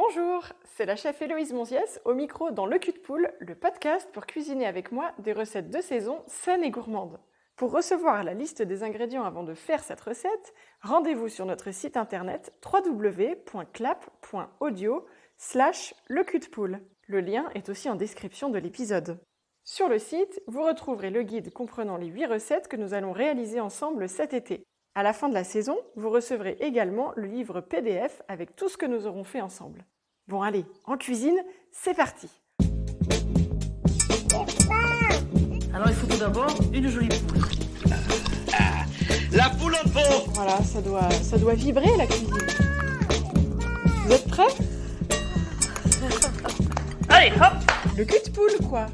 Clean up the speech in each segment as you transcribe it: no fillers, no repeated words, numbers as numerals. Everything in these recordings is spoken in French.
Bonjour, c'est la chef Héloïse Monziès au micro dans Le Cul de Poule, le podcast pour cuisiner avec moi des recettes de saison saines et gourmandes. Pour recevoir la liste des ingrédients avant de faire cette recette, rendez-vous sur notre site internet www.clap.audio/leculdepoule. Le lien est aussi en description de l'épisode. Sur le site, vous retrouverez le guide comprenant les 8 recettes que nous allons réaliser ensemble cet été. À la fin de la saison, vous recevrez également le livre PDF avec tout ce que nous aurons fait ensemble. Bon allez, en cuisine, c'est parti! Alors il faut tout d'abord une jolie poule. La poule en pot. Voilà, ça doit vibrer la cuisine. Vous êtes prêts? Allez, hop! Le cul de poule, quoi!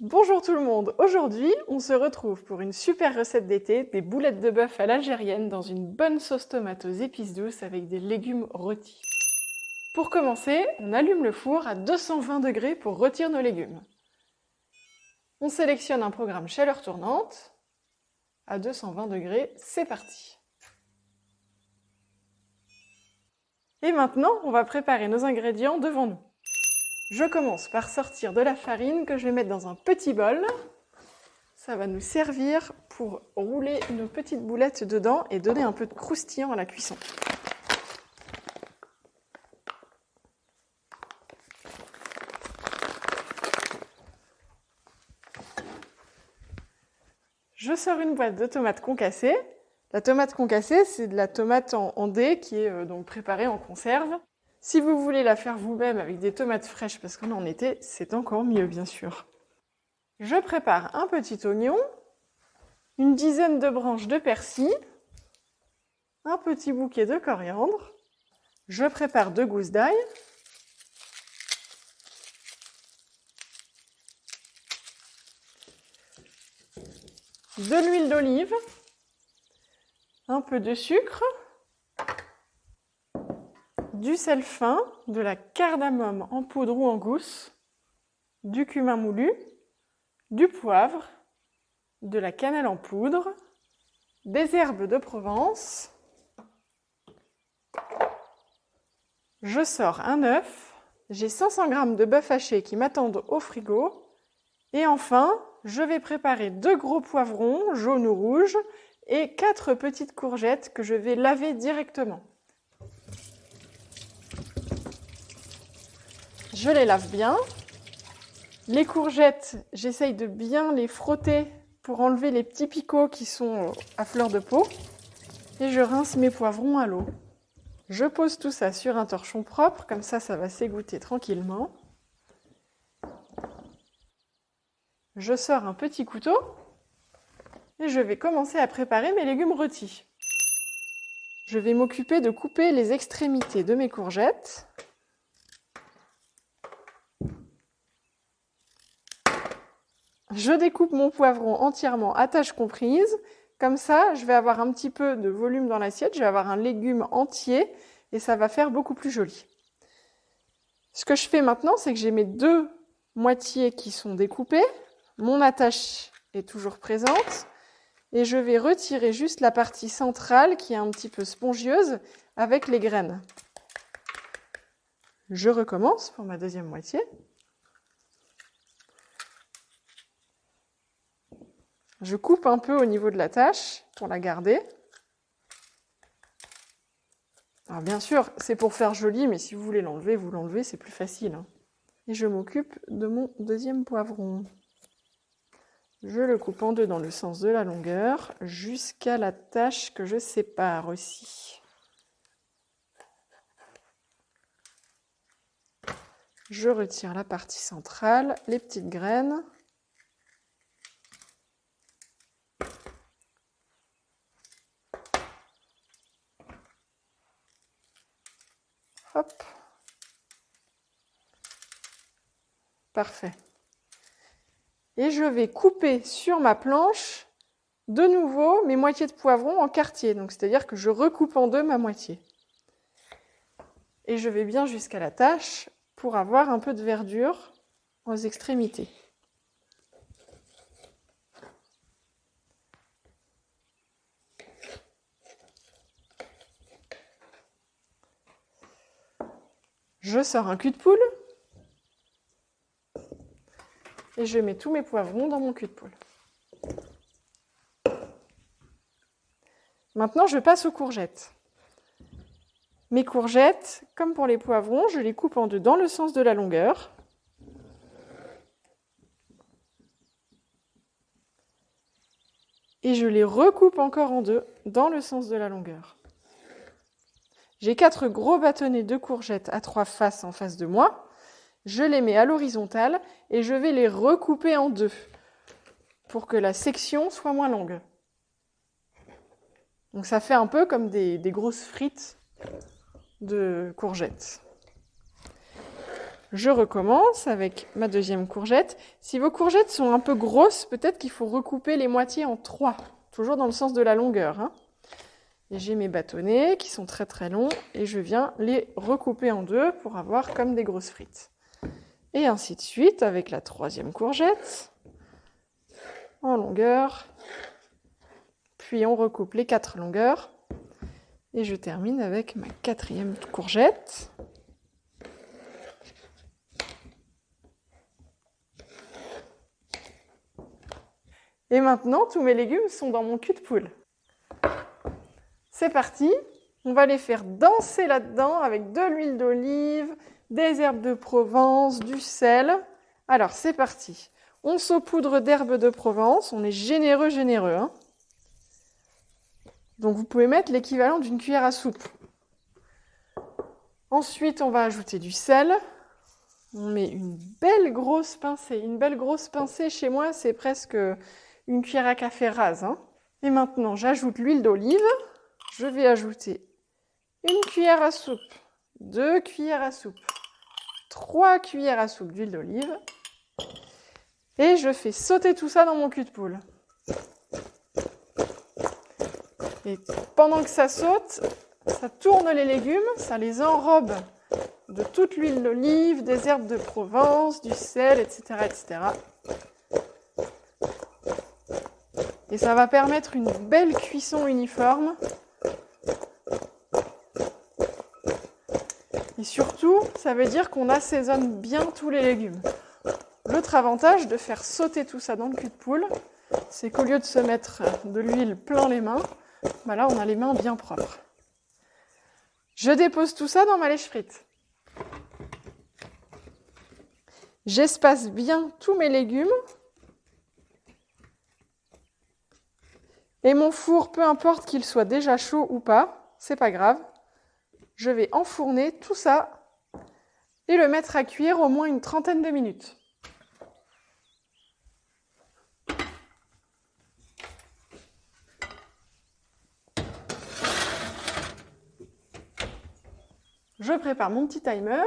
Bonjour tout le monde, aujourd'hui on se retrouve pour une super recette d'été, des boulettes de bœuf à l'algérienne dans une bonne sauce tomate aux épices douces avec des légumes rôtis. Pour commencer, on allume le four à 220 degrés pour rôtir nos légumes. On sélectionne un programme chaleur tournante. À 220 degrés, c'est parti. Et maintenant, on va préparer nos ingrédients devant nous. Je commence par sortir de la farine que je vais mettre dans un petit bol. Ça va nous servir pour rouler nos petites boulettes dedans et donner un peu de croustillant à la cuisson. Je sors une boîte de tomates concassées. La tomate concassée, c'est de la tomate en dés qui est donc préparée en conserve. Si vous voulez la faire vous-même avec des tomates fraîches, parce qu'on est en été, c'est encore mieux, bien sûr. Je prépare un petit oignon, une dizaine de branches de persil, un petit bouquet de coriandre. Je prépare 2 gousses d'ail. De l'huile d'olive, un peu de sucre, du sel fin, de la cardamome en poudre ou en gousse, du cumin moulu, du poivre, de la cannelle en poudre, des herbes de Provence. Je sors un œuf, j'ai 500 g de bœuf haché qui m'attendent au frigo. Et enfin, je vais préparer 2 gros poivrons, jaunes ou rouges, et 4 petites courgettes que je vais laver directement. Je les lave bien. Les courgettes, j'essaye de bien les frotter pour enlever les petits picots qui sont à fleur de peau. Et je rince mes poivrons à l'eau. Je pose tout ça sur un torchon propre, comme ça va s'égoutter tranquillement. Je sors un petit couteau et je vais commencer à préparer mes légumes rôtis. Je vais m'occuper de couper les extrémités de mes courgettes. Je découpe mon poivron entièrement à tâche comprise. Comme ça, je vais avoir un petit peu de volume dans l'assiette, je vais avoir un légume entier et ça va faire beaucoup plus joli. Ce que je fais maintenant, c'est que j'ai mes 2 moitiés qui sont découpées. Mon attache est toujours présente et je vais retirer juste la partie centrale qui est un petit peu spongieuse avec les graines. Je recommence pour ma deuxième moitié. Je coupe un peu au niveau de l'attache pour la garder. Alors bien sûr, c'est pour faire joli, mais si vous voulez l'enlever, vous l'enlevez, c'est plus facile. Et je m'occupe de mon deuxième poivron. Je le coupe en 2 dans le sens de la longueur, jusqu'à la tache que je sépare aussi. Je retire la partie centrale, les petites graines. Hop. Parfait. Et je vais couper sur ma planche de nouveau mes moitiés de poivrons en quartiers. Donc c'est-à-dire que je recoupe en 2 ma moitié. Et je vais bien jusqu'à la tache pour avoir un peu de verdure aux extrémités. Je sors un cul de poule et je mets tous mes poivrons dans mon cul de poule. Maintenant, je passe aux courgettes. Mes courgettes, comme pour les poivrons, je les coupe en deux dans le sens de la longueur. Et je les recoupe encore en deux dans le sens de la longueur. J'ai 4 gros bâtonnets de courgettes à 3 faces en face de moi. Je les mets à l'horizontale et je vais les recouper en deux pour que la section soit moins longue. Donc ça fait un peu comme des grosses frites de courgettes. Je recommence avec ma deuxième courgette. Si vos courgettes sont un peu grosses, peut-être qu'il faut recouper les moitiés en 3, toujours dans le sens de la longueur, hein. Et j'ai mes bâtonnets qui sont très très longs et je viens les recouper en deux pour avoir comme des grosses frites. Et ainsi de suite avec la troisième courgette en longueur. Puis on recoupe les 4 longueurs. Et je termine avec ma 4e courgette. Et maintenant, tous mes légumes sont dans mon cul de poule. C'est parti, on va les faire danser là-dedans avec de l'huile d'olive, des herbes de Provence, du sel. Alors, c'est parti. On saupoudre d'herbes de Provence, on est généreux, hein. Donc, vous pouvez mettre l'équivalent d'une cuillère à soupe. Ensuite, on va ajouter du sel. On met une belle grosse pincée. Une belle grosse pincée, chez moi, c'est presque une cuillère à café rase, hein. Et maintenant, j'ajoute l'huile d'olive. Je vais ajouter une cuillère à soupe, 2 cuillères à soupe, 3 cuillères à soupe d'huile d'olive. Et je fais sauter tout ça dans mon cul de poule. Et pendant que ça saute, ça tourne les légumes, ça les enrobe de toute l'huile d'olive, des herbes de Provence, du sel, etc., etc. Et ça va permettre une belle cuisson uniforme. Et surtout, ça veut dire qu'on assaisonne bien tous les légumes. L'autre avantage de faire sauter tout ça dans le cul de poule, c'est qu'au lieu de se mettre de l'huile plein les mains, là on a les mains bien propres. Je dépose tout ça dans ma lèche frite. J'espace bien tous mes légumes. Et mon four, peu importe qu'il soit déjà chaud ou pas, c'est pas grave. Je vais enfourner tout ça et le mettre à cuire au moins une trentaine de minutes. Je prépare mon petit timer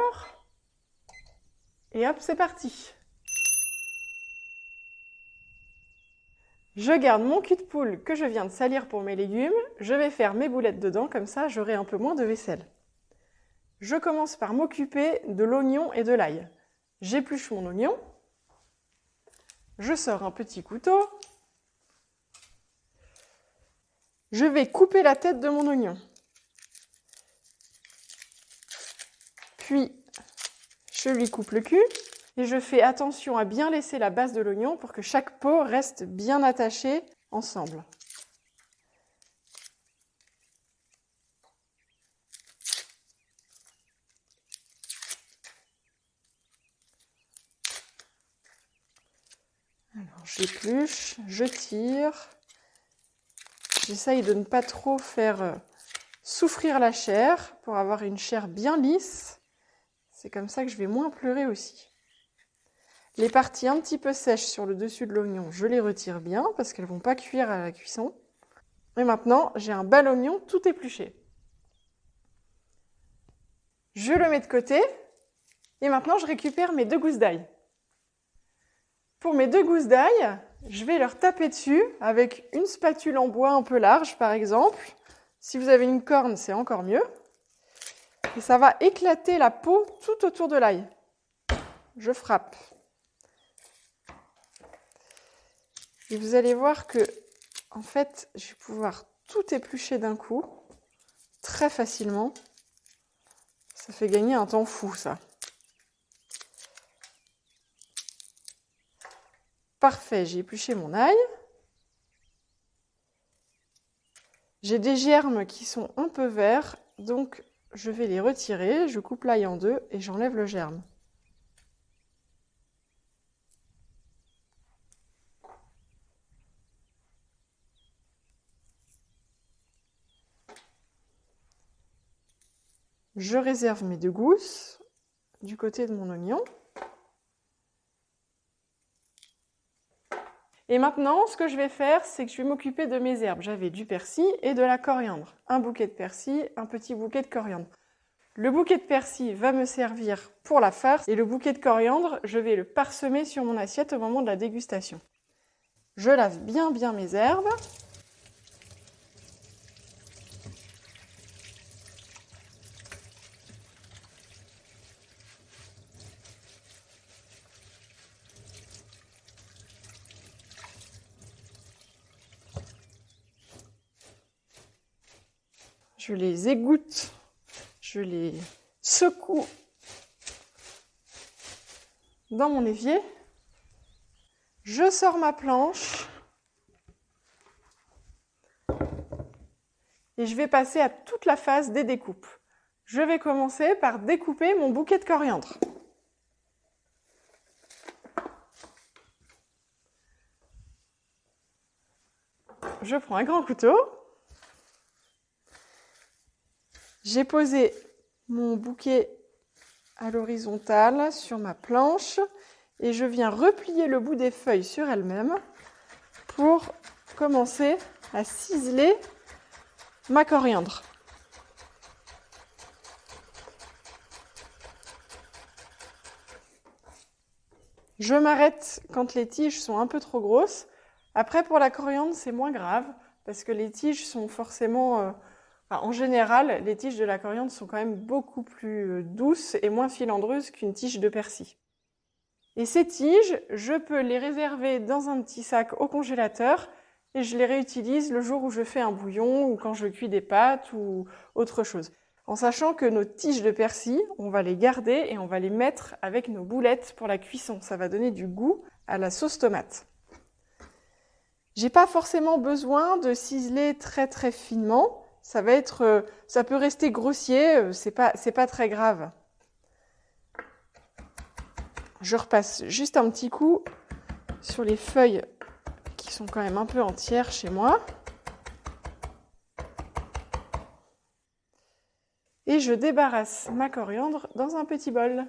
et hop, c'est parti. Je garde mon cul de poule que je viens de salir pour mes légumes. Je vais faire mes boulettes dedans, comme ça j'aurai un peu moins de vaisselle. Je commence par m'occuper de l'oignon et de l'ail. J'épluche mon oignon. Je sors un petit couteau. Je vais couper la tête de mon oignon. Puis, je lui coupe le cul. Et je fais attention à bien laisser la base de l'oignon pour que chaque peau reste bien attachée ensemble. Alors, j'épluche, je tire. J'essaye de ne pas trop faire souffrir la chair pour avoir une chair bien lisse. C'est comme ça que je vais moins pleurer aussi. Les parties un petit peu sèches sur le dessus de l'oignon, je les retire bien parce qu'elles ne vont pas cuire à la cuisson. Et maintenant, j'ai un bel oignon tout épluché. Je le mets de côté et maintenant je récupère mes 2 gousses d'ail. Pour mes 2 gousses d'ail, je vais leur taper dessus avec une spatule en bois un peu large par exemple. Si vous avez une corne, c'est encore mieux. Et ça va éclater la peau tout autour de l'ail. Je frappe. Et vous allez voir que, en fait, je vais pouvoir tout éplucher d'un coup, très facilement. Ça fait gagner un temps fou, ça. Parfait, j'ai épluché mon ail. J'ai des germes qui sont un peu verts, donc je vais les retirer. Je coupe l'ail en deux et j'enlève le germe. Je réserve mes 2 gousses du côté de mon oignon. Et maintenant, ce que je vais faire, c'est que je vais m'occuper de mes herbes. J'avais du persil et de la coriandre. Un bouquet de persil, un petit bouquet de coriandre. Le bouquet de persil va me servir pour la farce et le bouquet de coriandre, je vais le parsemer sur mon assiette au moment de la dégustation. Je lave bien mes herbes. Je les égoutte, je les secoue dans mon évier. Je sors ma planche et je vais passer à toute la phase des découpes. Je vais commencer par découper mon bouquet de coriandre. Je prends un grand couteau. J'ai posé mon bouquet à l'horizontale sur ma planche et je viens replier le bout des feuilles sur elles-mêmes pour commencer à ciseler ma coriandre. Je m'arrête quand les tiges sont un peu trop grosses. Après, pour la coriandre, c'est moins grave parce que les tiges sont forcément... en général, les tiges de la coriandre sont quand même beaucoup plus douces et moins filandreuses qu'une tige de persil. Et ces tiges, je peux les réserver dans un petit sac au congélateur et je les réutilise le jour où je fais un bouillon ou quand je cuis des pâtes ou autre chose. En sachant que nos tiges de persil, on va les garder et on va les mettre avec nos boulettes pour la cuisson. Ça va donner du goût à la sauce tomate. J'ai pas forcément besoin de ciseler très finement. Ça peut rester grossier, c'est pas très grave. Je repasse juste un petit coup sur les feuilles qui sont quand même un peu entières chez moi. Et je débarrasse ma coriandre dans un petit bol.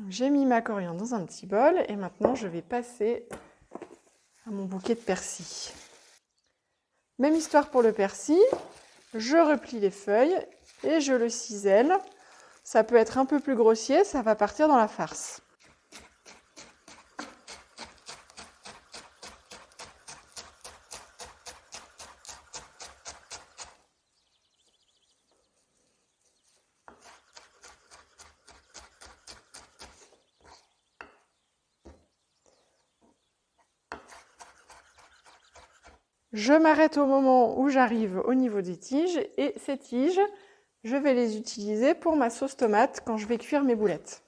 J'ai mis ma coriandre dans un petit bol et maintenant je vais passer à mon bouquet de persil. Même histoire pour le persil, je replie les feuilles et je le cisèle. Ça peut être un peu plus grossier, ça va partir dans la farce. Je m'arrête au moment où j'arrive au niveau des tiges et ces tiges, je vais les utiliser pour ma sauce tomate quand je vais cuire mes boulettes.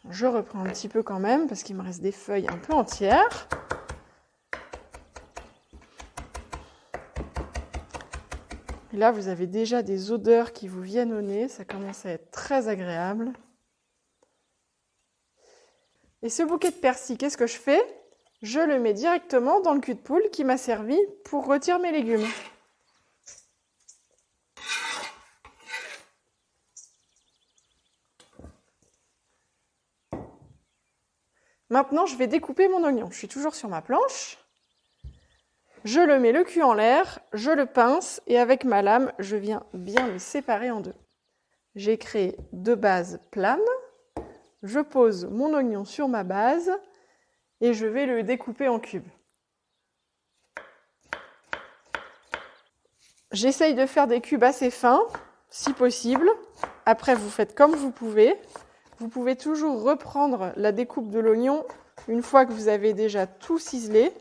Je reprends un petit peu quand même parce qu'il me reste des feuilles un peu entières. Et là, vous avez déjà des odeurs qui vous viennent au nez, ça commence à être très agréable. Et ce bouquet de persil, qu'est-ce que je fais? Je le mets directement dans le cul de poule qui m'a servi pour rôtir mes légumes. Maintenant, je vais découper mon oignon. Je suis toujours sur ma planche. Je le mets le cul en l'air, je le pince et avec ma lame, je viens bien le séparer en deux. J'ai créé 2 bases planes. Je pose mon oignon sur ma base et je vais le découper en cubes. J'essaye de faire des cubes assez fins, si possible. Après, vous faites comme vous pouvez. Vous pouvez toujours reprendre la découpe de l'oignon une fois que vous avez déjà tout ciselé,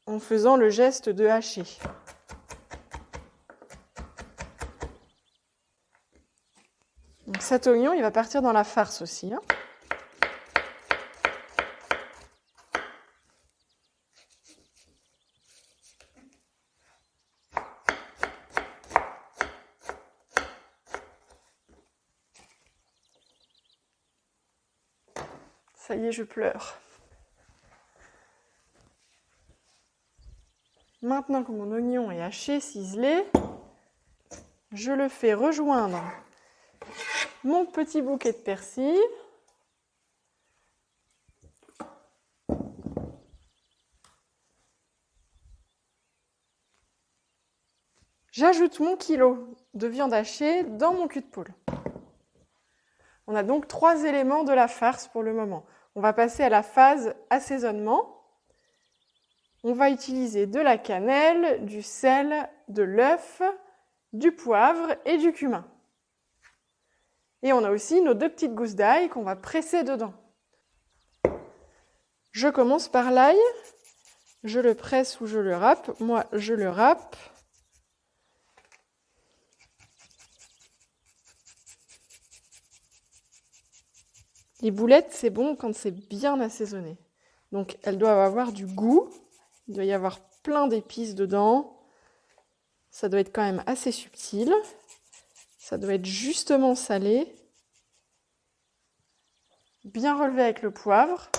en faisant le geste de hacher. Donc cet oignon, il va partir dans la farce aussi, hein. Ça y est, je pleure. Maintenant que mon oignon est haché, ciselé, je le fais rejoindre mon petit bouquet de persil. J'ajoute mon kilo de viande hachée dans mon cul de poule. On a donc 3 éléments de la farce pour le moment. On va passer à la phase assaisonnement. On va utiliser de la cannelle, du sel, de l'œuf, du poivre et du cumin. Et on a aussi nos 2 petites gousses d'ail qu'on va presser dedans. Je commence par l'ail. Je le presse ou je le râpe. Moi, je le râpe. Les boulettes, c'est bon quand c'est bien assaisonné. Donc, elles doivent avoir du goût. Il doit y avoir plein d'épices dedans. Ça doit être quand même assez subtil. Ça doit être justement salé. Bien relevé avec le poivre.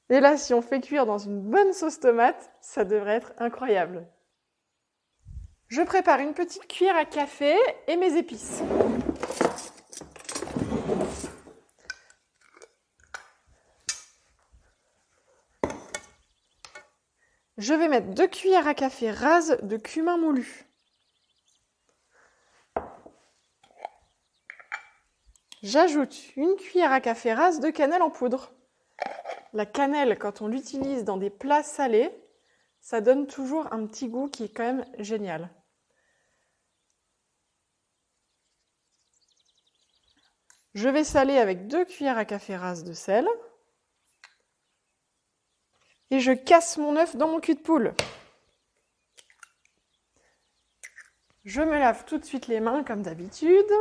Et là, si on fait cuire dans une bonne sauce tomate, ça devrait être incroyable. Je prépare une petite cuillère à café et mes épices. Je vais mettre 2 cuillères à café rases de cumin moulu. J'ajoute 1 cuillère à café rase de cannelle en poudre. La cannelle, quand on l'utilise dans des plats salés, ça donne toujours un petit goût qui est quand même génial. Je vais saler avec 2 cuillères à café rase de sel. Et je casse mon œuf dans mon cul de poule. Je me lave tout de suite les mains comme d'habitude.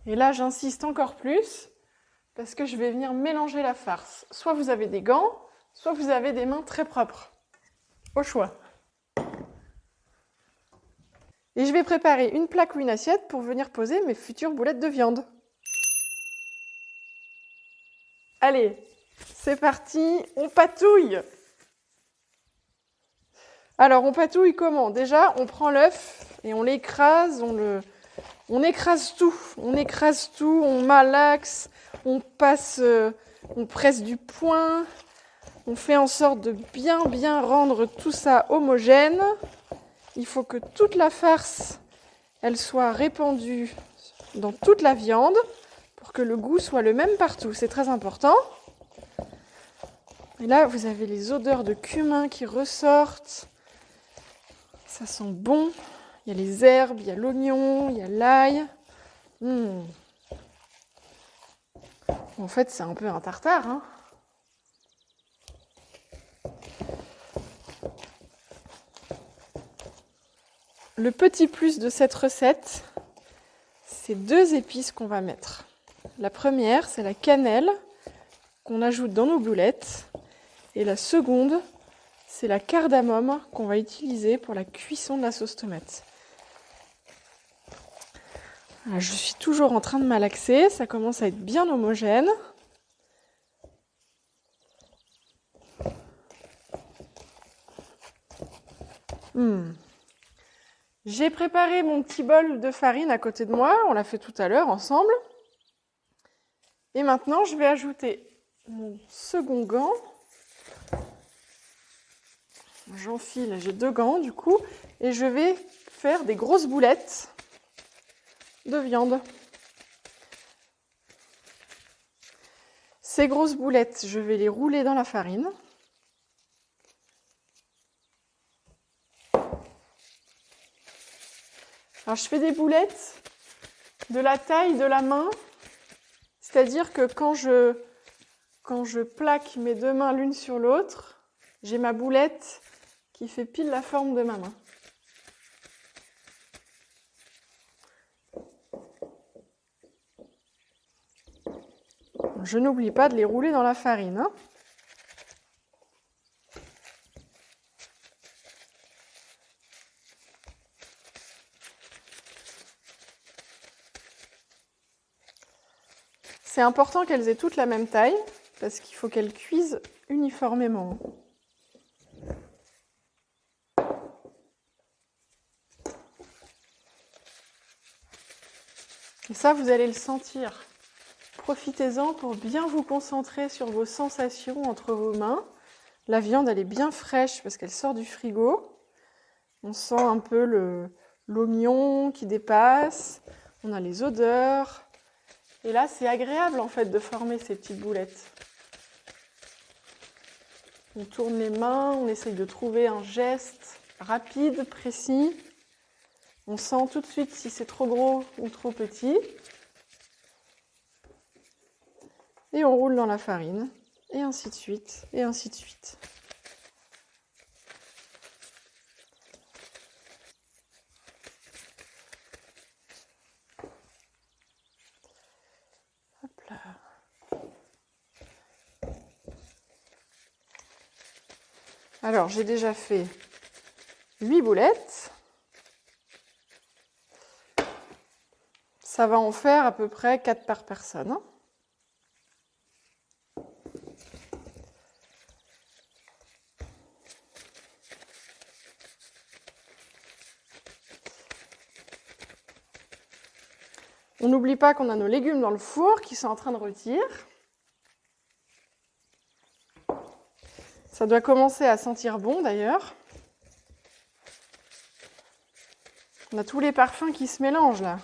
Et là, j'insiste encore plus parce que je vais venir mélanger la farce. Soit vous avez des gants, soit vous avez des mains très propres. Au choix. Et je vais préparer une plaque ou une assiette pour venir poser mes futures boulettes de viande. Allez, c'est parti, on patouille. Alors, on patouille comment? Déjà, on prend l'œuf et on l'écrase, on écrase tout, on malaxe, on presse du poing, on fait en sorte de bien rendre tout ça homogène. Il faut que toute la farce, elle soit répandue dans toute la viande pour que le goût soit le même partout. C'est très important. Et là, vous avez les odeurs de cumin qui ressortent. Ça sent bon. Il y a les herbes, il y a l'oignon, il y a l'ail. En fait, c'est un peu un tartare, hein. Le petit plus de cette recette, c'est 2 épices qu'on va mettre. La première, c'est la cannelle qu'on ajoute dans nos boulettes. Et la seconde, c'est la cardamome qu'on va utiliser pour la cuisson de la sauce tomate. Alors, je suis toujours en train de malaxer, ça commence à être bien homogène. J'ai préparé mon petit bol de farine à côté de moi, on l'a fait tout à l'heure ensemble. Et maintenant, je vais ajouter mon second gant. J'enfile, j'ai 2 gants du coup, et je vais faire des grosses boulettes de viande. Ces grosses boulettes, je vais les rouler dans la farine. Alors je fais des boulettes de la taille de la main, c'est-à-dire que quand je plaque mes deux mains l'une sur l'autre, j'ai ma boulette qui fait pile la forme de ma main. Je n'oublie pas de les rouler dans la farine, hein. C'est important qu'elles aient toutes la même taille, parce qu'il faut qu'elles cuisent uniformément. Et ça, vous allez le sentir. Profitez-en pour bien vous concentrer sur vos sensations entre vos mains. La viande, elle est bien fraîche parce qu'elle sort du frigo. On sent un peu l'oignon qui dépasse. On a les odeurs. Et là, c'est agréable en fait de former ces petites boulettes. On tourne les mains, on essaye de trouver un geste rapide, précis. On sent tout de suite si c'est trop gros ou trop petit. Et on roule dans la farine, et ainsi de suite, et ainsi de suite. Hop là. Alors, j'ai déjà fait 8 boulettes. Ça va en faire à peu près 4 par personne. On n'oublie pas qu'on a nos légumes dans le four qui sont en train de rôtir. Ça doit commencer à sentir bon d'ailleurs. On a tous les parfums qui se mélangent là.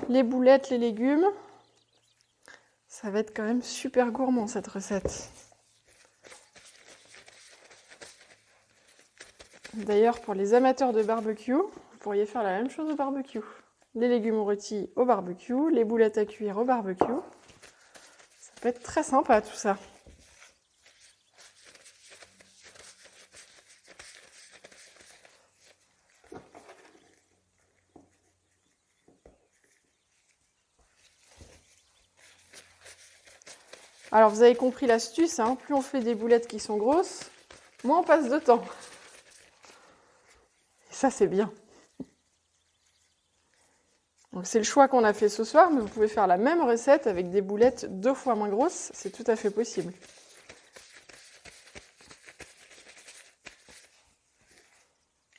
Les boulettes, les légumes. Ça va être quand même super gourmand cette recette. D'ailleurs, pour les amateurs de barbecue, vous pourriez faire la même chose au barbecue. Les légumes rôtis au barbecue, les boulettes à cuire au barbecue. Ça peut être très sympa tout ça. Alors vous avez compris l'astuce, hein, plus on fait des boulettes qui sont grosses, moins on passe de temps. Et ça c'est bien. Donc c'est le choix qu'on a fait ce soir, mais vous pouvez faire la même recette avec des boulettes 2 fois moins grosses, c'est tout à fait possible.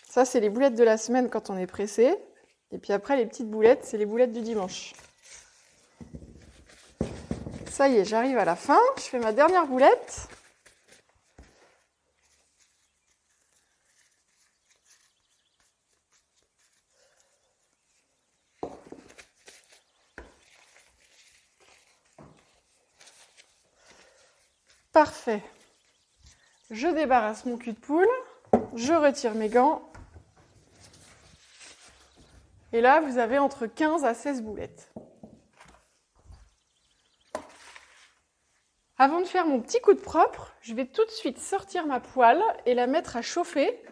Ça c'est les boulettes de la semaine quand on est pressé, et puis après les petites boulettes, c'est les boulettes du dimanche. Ça y est, j'arrive à la fin, je fais ma dernière boulette. Parfait. Je débarrasse mon cul de poule, je retire mes gants. Et là, vous avez entre 15 à 16 boulettes. Avant de faire mon petit coup de propre, je vais tout de suite sortir ma poêle et la mettre à chauffer.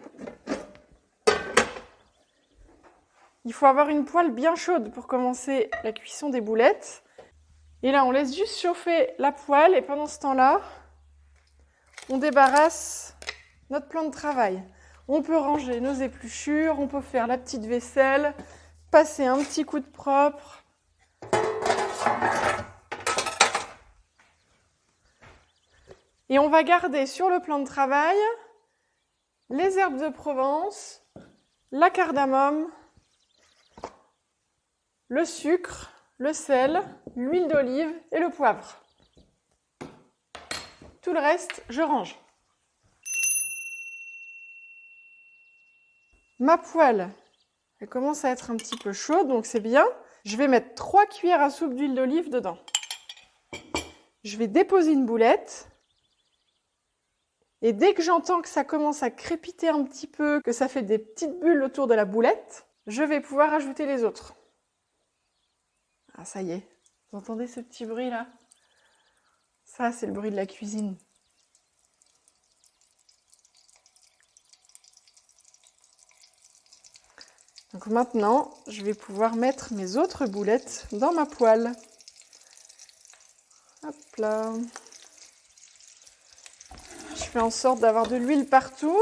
Il faut avoir une poêle bien chaude pour commencer la cuisson des boulettes. Et là, on laisse juste chauffer la poêle et pendant ce temps-là, on débarrasse notre plan de travail. On peut ranger nos épluchures, on peut faire la petite vaisselle, passer un petit coup de propre. Et on va garder sur le plan de travail les herbes de Provence, la cardamome, le sucre, le sel, l'huile d'olive et le poivre. Tout le reste, je range. Ma poêle, elle commence à être un petit peu chaude, donc c'est bien. Je vais mettre 3 cuillères à soupe d'huile d'olive dedans. Je vais déposer une boulette. Et dès que j'entends que ça commence à crépiter un petit peu, que ça fait des petites bulles autour de la boulette, je vais pouvoir ajouter les autres. Ah, ça y est. Vous entendez ce petit bruit là? Ça, c'est le bruit de la cuisine. Donc maintenant, je vais pouvoir mettre mes autres boulettes dans ma poêle. Hop là. Je fais en sorte d'avoir de l'huile partout.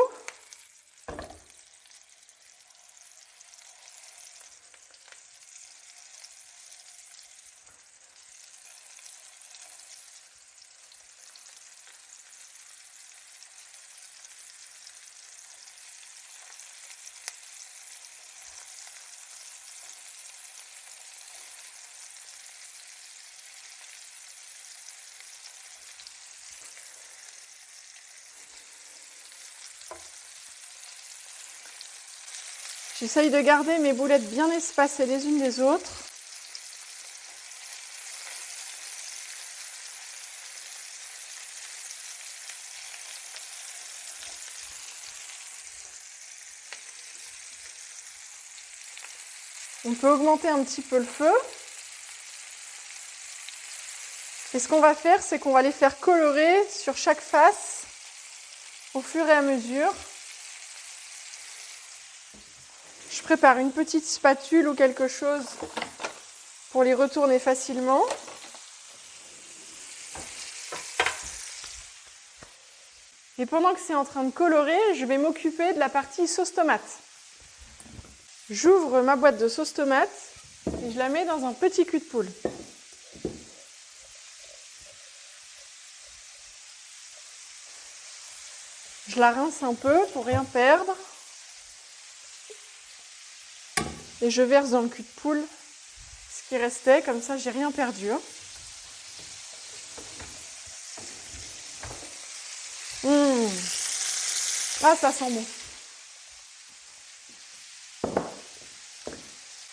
J'essaye de garder mes boulettes bien espacées les unes des autres. On peut augmenter un petit peu le feu. Et ce qu'on va faire, c'est qu'on va les faire colorer sur chaque face au fur et à mesure. Je prépare une petite spatule ou quelque chose pour les retourner facilement. Et pendant que c'est en train de colorer, je vais m'occuper de la partie sauce tomate. J'ouvre ma boîte de sauce tomate et je la mets dans un petit cul de poule. Je la rince un peu pour rien perdre. Et je verse dans le cul de poule ce qui restait, comme ça j'ai rien perdu. Ah, ça sent bon.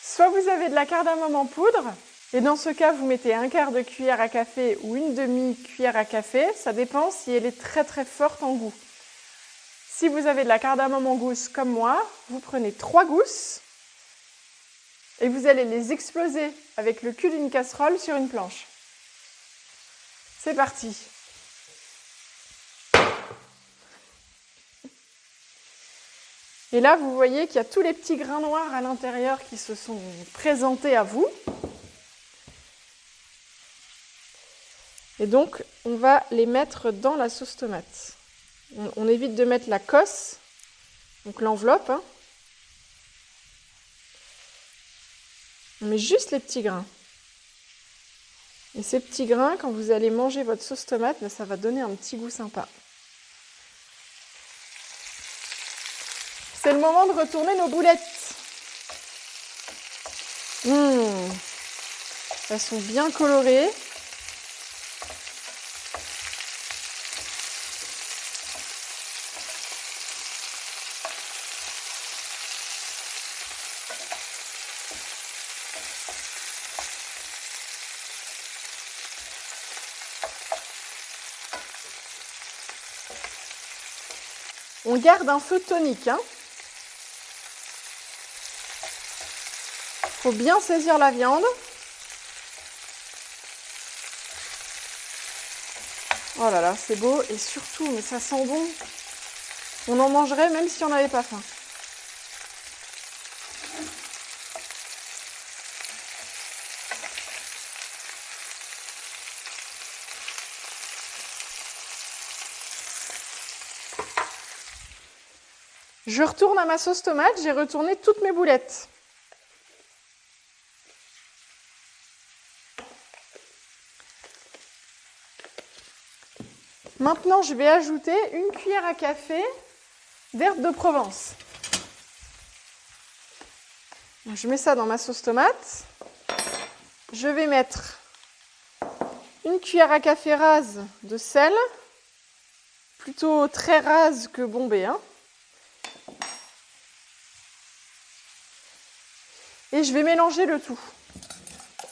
Soit vous avez de la cardamome en poudre, et dans ce cas vous mettez un quart de cuillère à café ou une demi-cuillère à café, ça dépend si elle est très très forte en goût. Si vous avez de la cardamome en gousse comme moi, vous prenez 3 gousses et vous allez les exploser avec le cul d'une casserole sur une planche. C'est parti. Et là, vous voyez qu'il y a tous les petits grains noirs à l'intérieur qui se sont présentés à vous. Et donc, on va les mettre dans la sauce tomate. On évite de mettre la cosse, donc l'enveloppe. On met juste les petits grains. Et ces petits grains, quand vous allez manger votre sauce tomate, ça va donner un petit goût sympa. C'est le moment de retourner nos boulettes. Elles sont bien colorées. On garde un feu tonique. Faut bien saisir la viande. Oh là là, c'est beau et surtout, mais ça sent bon. On en mangerait même si on n'avait pas faim. Je retourne à ma sauce tomate, j'ai retourné toutes mes boulettes. Maintenant, je vais ajouter une cuillère à café d'herbes de Provence. Je mets ça dans ma sauce tomate. Je vais mettre une cuillère à café rase de sel, plutôt très rase que bombée. Et je vais mélanger le tout.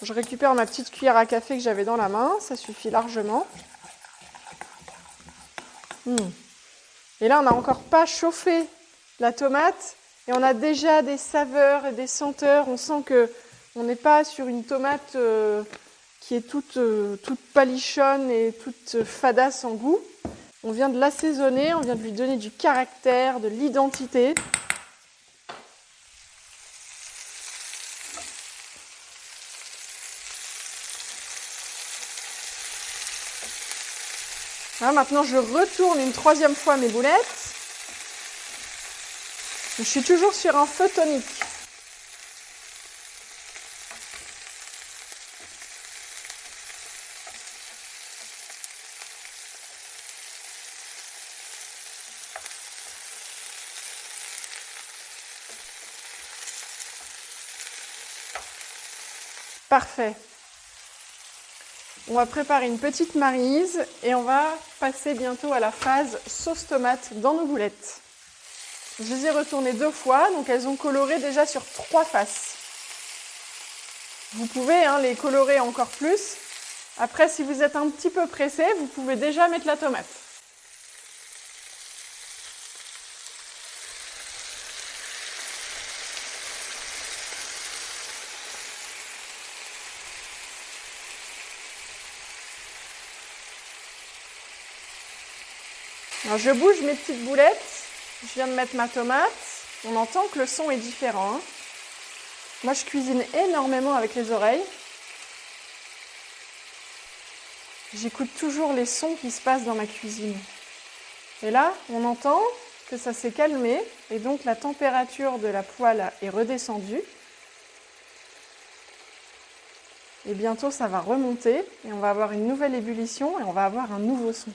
Je récupère ma petite cuillère à café que j'avais dans la main, ça suffit largement. Et là, on n'a encore pas chauffé la tomate et on a déjà des saveurs et des senteurs. On sent qu'on n'est pas sur une tomate qui est toute palichonne et toute fadasse en goût. On vient de l'assaisonner, on vient de lui donner du caractère, de l'identité. Voilà, maintenant, je retourne une troisième fois mes boulettes. Je suis toujours sur un feu tonique. Parfait. On va préparer une petite maryse et on va passer bientôt à la phase sauce tomate dans nos boulettes. Je les ai retournées 2 fois, donc elles ont coloré déjà sur 3 faces. Vous pouvez les colorer encore plus. Après, si vous êtes un petit peu pressé, vous pouvez déjà mettre la tomate. Alors, je bouge mes petites boulettes. Je viens de mettre ma tomate. On entend que le son est différent. Moi, je cuisine énormément avec les oreilles. J'écoute toujours les sons qui se passent dans ma cuisine. Et là, on entend que ça s'est calmé et donc la température de la poêle est redescendue. Et bientôt, ça va remonter et on va avoir une nouvelle ébullition et on va avoir un nouveau son.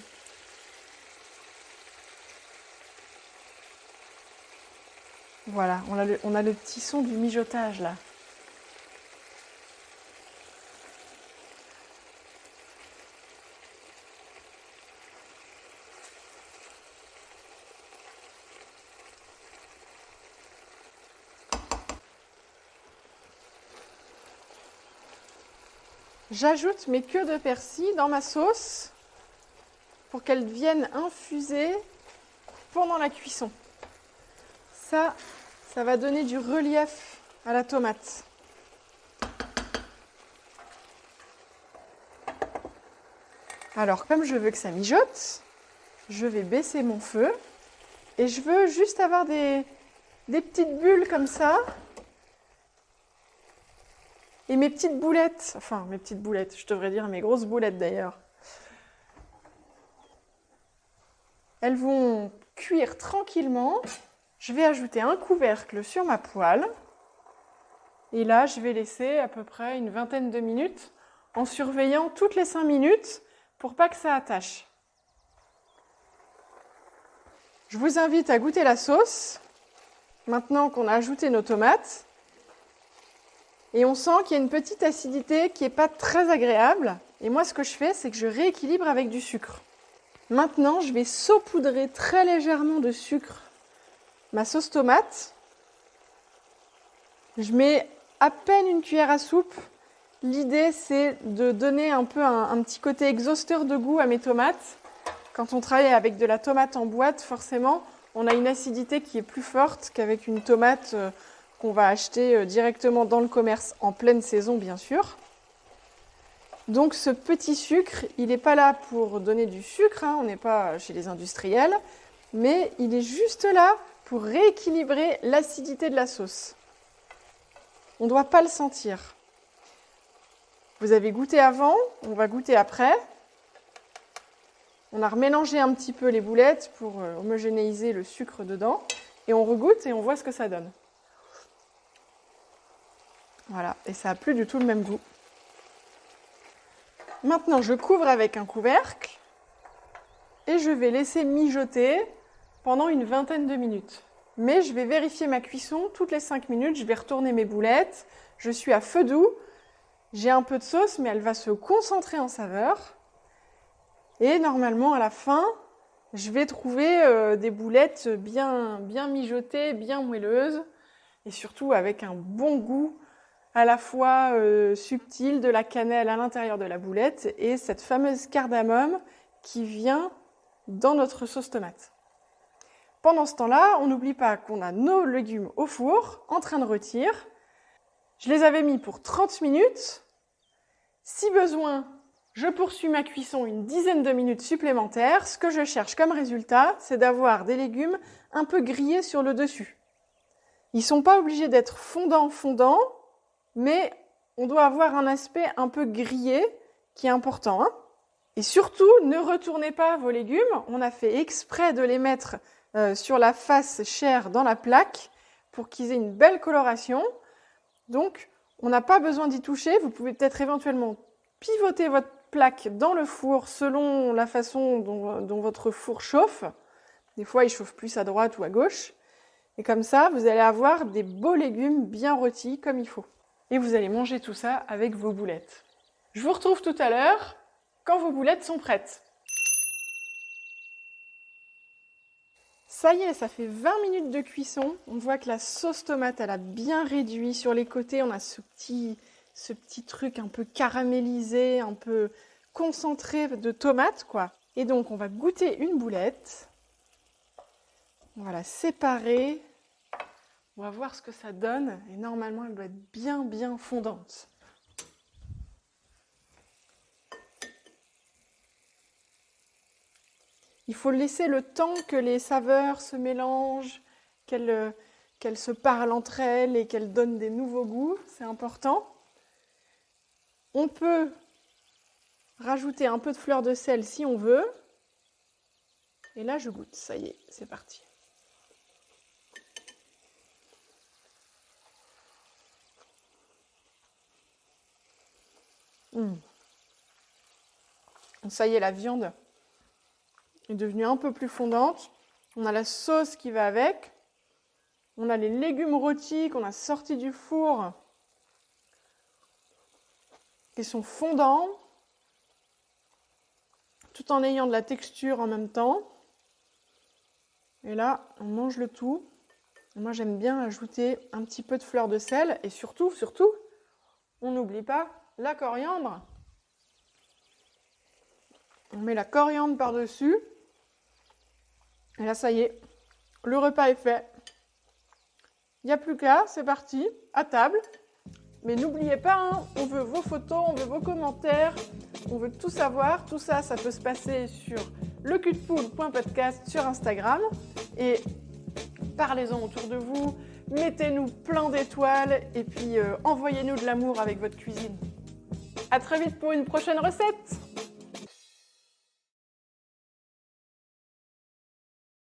Voilà, on a le petit son du mijotage là. J'ajoute mes queues de persil dans ma sauce pour qu'elles viennent infuser pendant la cuisson. Ça va donner du relief à la tomate. Alors, comme je veux que ça mijote, je vais baisser mon feu et je veux juste avoir des petites bulles comme ça. Et mes petites boulettes, je devrais dire mes grosses boulettes d'ailleurs, elles vont cuire tranquillement. Je vais ajouter un couvercle sur ma poêle. Et là, je vais laisser à peu près une vingtaine de minutes en surveillant toutes les 5 minutes pour pas que ça attache. Je vous invite à goûter la sauce, maintenant qu'on a ajouté nos tomates. Et on sent qu'il y a une petite acidité qui n'est pas très agréable. Et moi, ce que je fais, c'est que je rééquilibre avec du sucre. Maintenant, je vais saupoudrer très légèrement de sucre ma sauce tomate. Je mets à peine une cuillère à soupe. L'idée, c'est de donner un peu un petit côté exhausteur de goût à mes tomates. Quand on travaille avec de la tomate en boîte, forcément, on a une acidité qui est plus forte qu'avec une tomate qu'on va acheter directement dans le commerce en pleine saison, bien sûr. Donc ce petit sucre, il n'est pas là pour donner du sucre, on n'est pas chez les industriels, mais il est juste là pour rééquilibrer l'acidité de la sauce. On ne doit pas le sentir. Vous avez goûté avant, on va goûter après. On a remélangé un petit peu les boulettes pour homogénéiser le sucre dedans. Et on regoute et on voit ce que ça donne. Voilà, et ça n'a plus du tout le même goût. Maintenant, je couvre avec un couvercle et je vais laisser mijoter pendant une vingtaine de minutes. Mais je vais vérifier ma cuisson toutes les 5 minutes, je vais retourner mes boulettes. Je suis à feu doux, j'ai un peu de sauce, mais elle va se concentrer en saveur. Et normalement, à la fin, je vais trouver des boulettes bien mijotées, bien moelleuses, et surtout avec un bon goût à la fois subtil, de la cannelle à l'intérieur de la boulette, et cette fameuse cardamome qui vient dans notre sauce tomate. Pendant ce temps-là, on n'oublie pas qu'on a nos légumes au four, en train de rôtir. Je les avais mis pour 30 minutes. Si besoin, je poursuis ma cuisson une dizaine de minutes supplémentaires. Ce que je cherche comme résultat, c'est d'avoir des légumes un peu grillés sur le dessus. Ils ne sont pas obligés d'être fondants, mais on doit avoir un aspect un peu grillé qui est important. Et surtout, ne retournez pas vos légumes. On a fait exprès de les mettre sur la face chair dans la plaque pour qu'ils aient une belle coloration. Donc, on n'a pas besoin d'y toucher. Vous pouvez peut-être éventuellement pivoter votre plaque dans le four selon la façon dont votre four chauffe. Des fois, il chauffe plus à droite ou à gauche. Et comme ça, vous allez avoir des beaux légumes bien rôtis comme il faut. Et vous allez manger tout ça avec vos boulettes. Je vous retrouve tout à l'heure quand vos boulettes sont prêtes. Ça y est, ça fait 20 minutes de cuisson. On voit que la sauce tomate, elle a bien réduit. Sur les côtés, on a ce petit truc un peu caramélisé, un peu concentré de tomate, quoi. Et donc, on va goûter une boulette. On va la séparer. On va voir ce que ça donne. Et normalement, elle doit être bien fondante. Il faut laisser le temps que les saveurs se mélangent, qu'elles se parlent entre elles et qu'elles donnent des nouveaux goûts. C'est important. On peut rajouter un peu de fleur de sel si on veut. Et là, je goûte. Ça y est, c'est parti. Ça y est, la viande est devenue un peu plus fondante. On a la sauce qui va avec. On a les légumes rôtis qu'on a sortis du four qui sont fondants tout en ayant de la texture en même temps. Et là, on mange le tout. Moi, j'aime bien ajouter un petit peu de fleur de sel et surtout, on n'oublie pas la coriandre. On met la coriandre par-dessus. Et là, ça y est, le repas est fait. Il n'y a plus qu'à, c'est parti, à table. Mais n'oubliez pas, on veut vos photos, on veut vos commentaires, on veut tout savoir. Tout ça, ça peut se passer sur leculdepoule.podcast sur Instagram. Et parlez-en autour de vous, mettez-nous plein d'étoiles et puis envoyez-nous de l'amour avec votre cuisine. À très vite pour une prochaine recette.